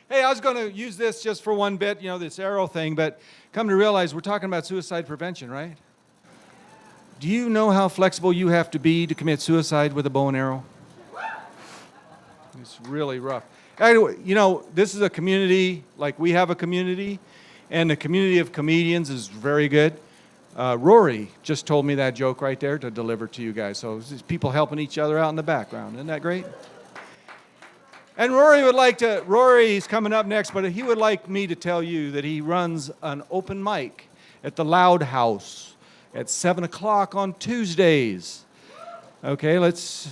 Hey, I was going to use this just for one bit, this arrow thing, but come to realize we're talking about suicide prevention, right? Do you know how flexible you have to be to commit suicide with a bow and arrow? It's really rough. Anyway, this is a community, like we have a community, and the community of comedians is very good. Rory just told me that joke right there to deliver to you guys. So it's just people helping each other out in the background. Isn't that great? And Rory's coming up next, but he would like me to tell you that he runs an open mic at the Loud House at 7 o'clock on Tuesdays. Okay, let's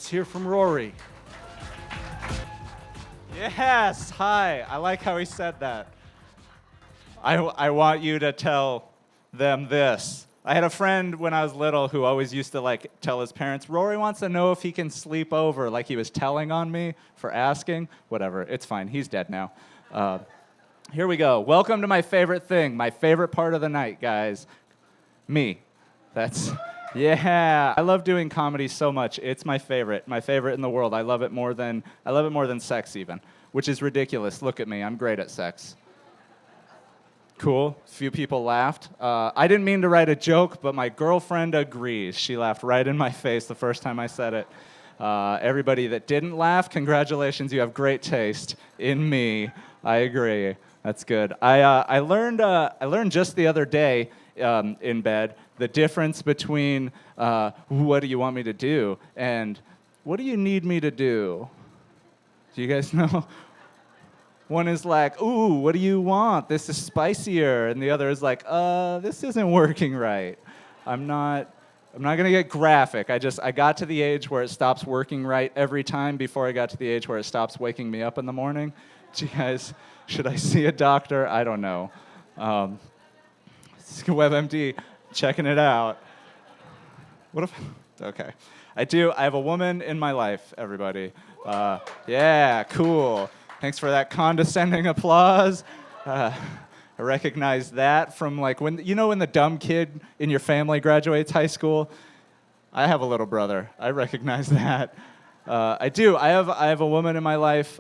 hear from Rory. Yes, hi. I like how he said that. I want you to tell them this. I had a friend when I was little who always used to tell his parents, Rory wants to know if he can sleep over, like he was telling on me for asking. Whatever, it's fine. He's dead now. Here we go. Welcome to my favorite thing, my favorite part of the night, guys. Me. Yeah. I love doing comedy so much. It's my favorite in the world. I love it more than sex even, which is ridiculous. Look at me. I'm great at sex. Cool. A few people laughed. I didn't mean to write a joke, but my girlfriend agrees. She laughed right in my face the first time I said it. Everybody that didn't laugh, congratulations. You have great taste in me. I agree. That's good. I learned just the other day in bed the difference between what do you want me to do and what do you need me to do? Do you guys know? One is like, ooh, what do you want? This is spicier. And the other is like, this isn't working right. I'm not gonna get graphic. I got to the age where it stops working right every time before I got to the age where it stops waking me up in the morning. Do you guys, should I see a doctor? I don't know. WebMD, checking it out. Okay. I have a woman in my life, everybody. Yeah, cool. Thanks for that condescending applause. I recognize that from when the dumb kid in your family graduates high school. I have a little brother. I recognize that. I do. I have a woman in my life.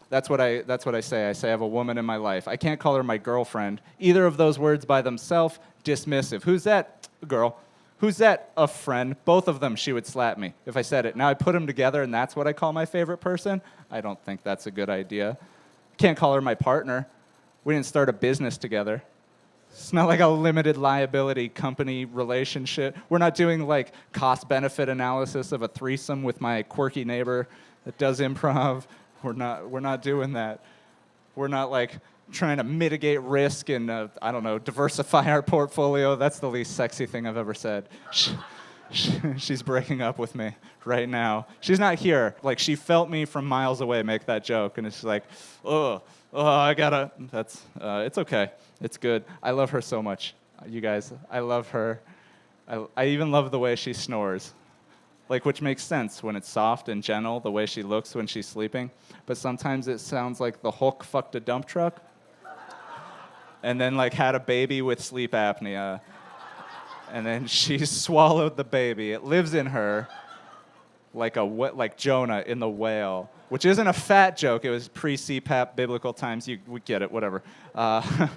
That's what I say. I say I have a woman in my life. I can't call her my girlfriend. Either of those words by themselves, dismissive. Who's that? A girl. Who's that? A friend. Both of them, she would slap me if I said it. Now I put them together, and that's what I call my favorite person. I don't think that's a good idea. Can't call her my partner. We didn't start a business together. It's not like a limited liability company relationship. We're not doing cost-benefit analysis of a threesome with my quirky neighbor that does improv. We're not doing that. We're not trying to mitigate risk and diversify our portfolio. That's the least sexy thing I've ever said. She's breaking up with me right now. She's not here. She felt me from miles away make that joke, and it's I gotta. It's okay. It's good. I love her so much, you guys. I love her. I even love the way she snores, which makes sense when it's soft and gentle, the way she looks when she's sleeping. But sometimes it sounds like the Hulk fucked a dump truck, and then had a baby with sleep apnea. And then she swallowed the baby. It lives in her like Jonah in the whale, which isn't a fat joke. It was pre-CPAP biblical times. We get it, whatever. I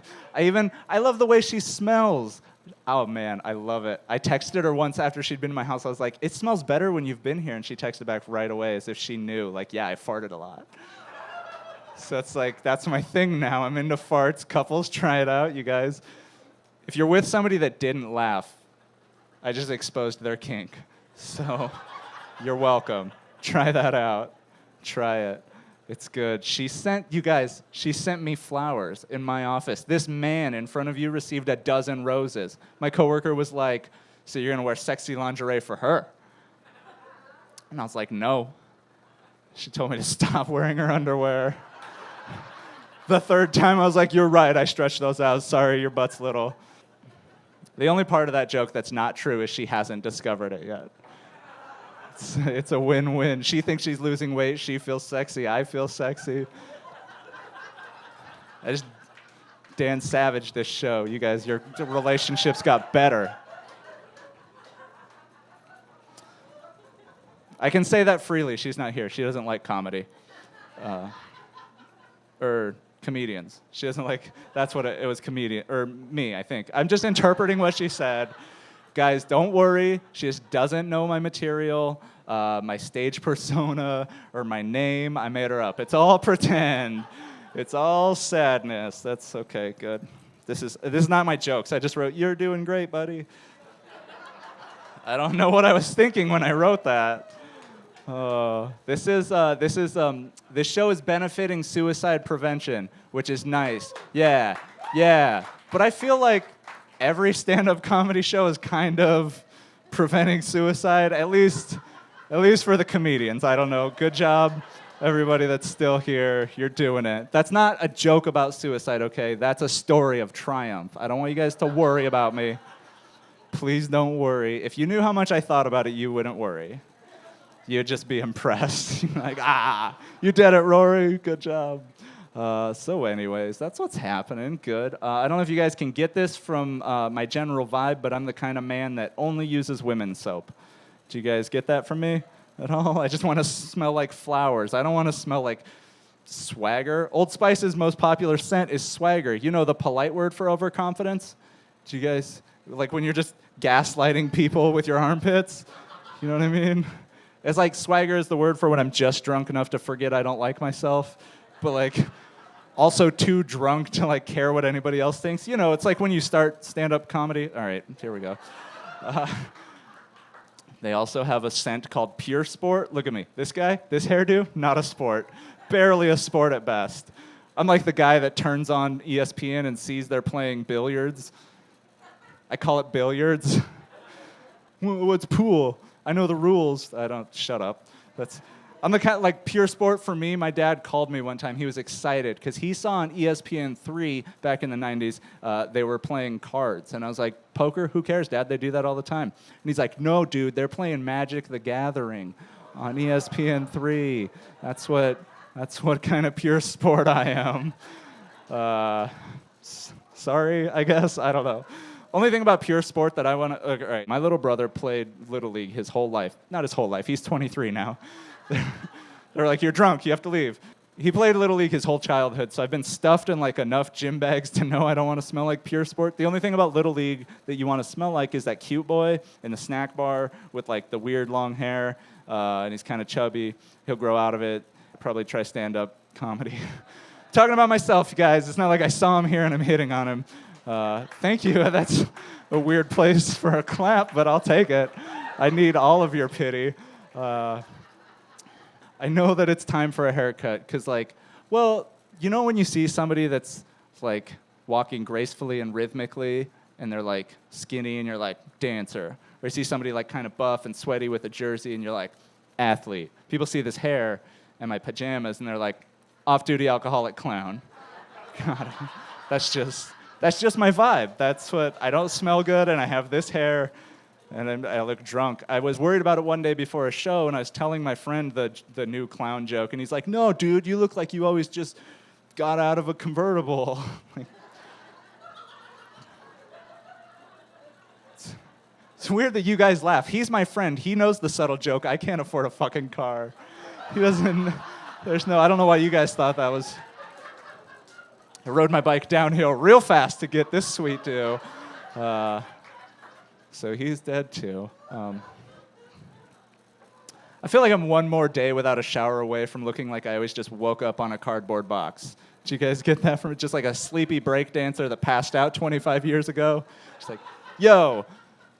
love the way she smells. Oh, man, I love it. I texted her once after she'd been in my house. I was like, it smells better when you've been here. And she texted back right away as if she knew. Yeah, I farted a lot. So it's that's my thing now. I'm into farts. Couples, try it out, you guys. If you're with somebody that didn't laugh, I just exposed their kink. So you're welcome. Try that out. Try it. It's good. She sent me flowers in my office. This man in front of you received a dozen roses. My coworker was like, so you're going to wear sexy lingerie for her? And I was like, no. She told me to stop wearing her underwear. The third time I was like, you're right, I stretched those out. Sorry, your butt's little. The only part of that joke that's not true is she hasn't discovered it yet. It's a win-win. She thinks she's losing weight. She feels sexy. I feel sexy. Dan Savage this show. You guys, your relationships got better. I can say that freely. She's not here. She doesn't like comedy. or comedians. She doesn't like, that's what it was, comedian, or me, I think. I'm just interpreting what she said. Guys, don't worry. She just doesn't know my material, my stage persona, or my name. I made her up. It's all pretend. It's all sadness. That's okay, good. This is not my jokes. I just wrote, "You're doing great, buddy." I don't know what I was thinking when I wrote that. This show is benefiting suicide prevention, which is nice. Yeah. But I feel like every stand-up comedy show is kind of preventing suicide, at least for the comedians. I don't know. Good job, everybody that's still here. You're doing it. That's not a joke about suicide, okay? That's a story of triumph. I don't want you guys to worry about me. Please don't worry. If you knew how much I thought about it, you wouldn't worry. You'd just be impressed. Like, you did it, Rory. Good job. So anyways, that's what's happening. Good. I don't know if you guys can get this from my general vibe, but I'm the kind of man that only uses women's soap. Do you guys get that from me at all? I just want to smell like flowers. I don't want to smell like swagger. Old Spice's most popular scent is swagger. You know the polite word for overconfidence? Do you guys, like when you're just gaslighting people with your armpits? You know what I mean? It's like swagger is the word for when I'm just drunk enough to forget I don't like myself, but like also too drunk to like care what anybody else thinks. You know, it's like when you start stand-up comedy. All right, here we go. They also have a scent called Pure Sport. Look at me. This guy, this hairdo, not a sport. Barely a sport at best. I'm like the guy that turns on ESPN and sees they're playing billiards. I call it billiards. What's pool? I know the rules. I don't, shut up. I'm the kind, like Pure Sport for me, my dad called me one time. He was excited because he saw on ESPN3 back in the 90s, they were playing cards. And I was like, poker? Who cares, Dad? They do that all the time. And he's like, no, dude, they're playing Magic the Gathering on ESPN3. That's what kind of pure sport I am. Sorry, I guess. I don't know. Only thing about pure sport that I want to... Okay, all right. My little brother played Little League his whole life. Not his whole life. He's 23 now. They're like, you're drunk. You have to leave. He played Little League his whole childhood, so I've been stuffed in like enough gym bags to know I don't want to smell like pure sport. The only thing about Little League that you want to smell like is that cute boy in the snack bar with like the weird long hair, and he's kind of chubby. He'll grow out of it. Probably try stand-up comedy. Talking about myself, you guys. It's not like I saw him here and I'm hitting on him. Thank you. That's a weird place for a clap, but I'll take it. I need all of your pity. I know that it's time for a haircut because, like, well, you know when you see somebody that's, like, walking gracefully and rhythmically and they're, like, skinny and you're like, dancer. Or you see somebody, like, kind of buff and sweaty with a jersey and you're like, athlete. People see this hair and my pajamas and they're like, off-duty alcoholic clown. God, that's just my vibe. That's what, I don't smell good and I have this hair and I look drunk. I was worried about it one day before a show and I was telling my friend the new clown joke and he's like, no, dude, you look like you always just got out of a convertible. It's weird that you guys laugh. He's my friend. He knows the subtle joke. I can't afford a fucking car. He doesn't, I don't know why you guys thought that was... I rode my bike downhill real fast to get this sweet do. So he's dead too. I feel like I'm one more day without a shower away from looking like I always just woke up on a cardboard box. Did you guys get that from just like a sleepy break dancer that passed out 25 years ago? Just like, yo,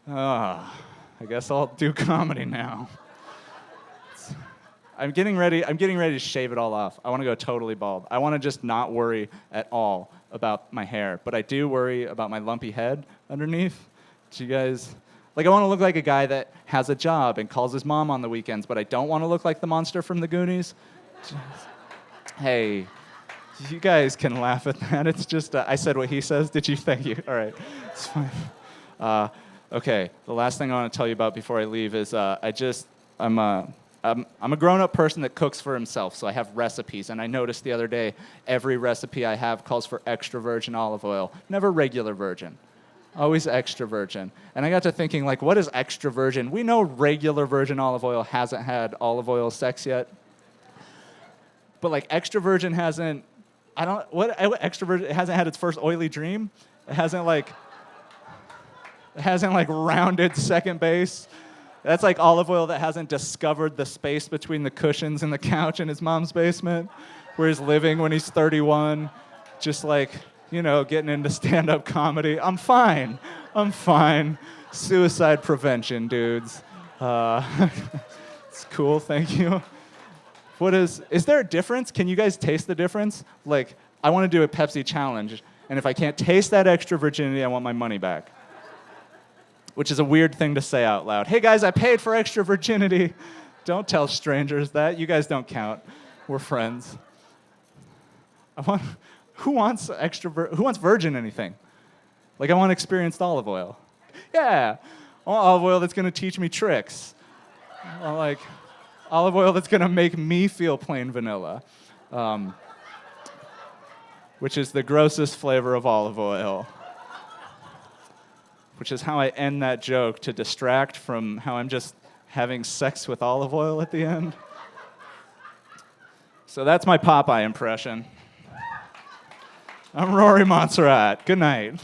I guess I'll do comedy now. I'm getting ready to shave it all off. I want to go totally bald. I want to just not worry at all about my hair, but I do worry about my lumpy head underneath. Do you guys, like I want to look like a guy that has a job and calls his mom on the weekends, but I don't want to look like the monster from the Goonies. Hey, you guys can laugh at that. It's just, I said what he says. Did you? Thank you. All right, it's fine. Okay, the last thing I want to tell you about before I leave is I'm a grown-up person that cooks for himself, so I have recipes. And I noticed the other day, every recipe I have calls for extra virgin olive oil, never regular virgin. Always extra virgin. And I got to thinking, like, what is extra virgin? We know regular virgin olive oil hasn't had olive oil sex yet. But, like, extra virgin hasn't... what extrovert, it hasn't had its first oily dream? It hasn't like rounded second base. That's like olive oil that hasn't discovered the space between the cushions and the couch in his mom's basement, where he's living when he's 31, just like, getting into stand-up comedy. I'm fine. Suicide prevention, dudes. It's cool, thank you. Is there a difference? Can you guys taste the difference? Like, I want to do a Pepsi challenge, and if I can't taste that extra virginity, I want my money back. Which is a weird thing to say out loud. Hey guys, I paid for extra virginity. Don't tell strangers that. You guys don't count. We're friends. Who wants virgin anything? Like, I want experienced olive oil. Yeah, I want olive oil that's gonna teach me tricks. I like olive oil that's gonna make me feel plain vanilla, which is the grossest flavor of olive oil. Which is how I end that joke to distract from how I'm just having sex with olive oil at the end. So that's my Popeye impression. I'm Rory Montserrat. Good night.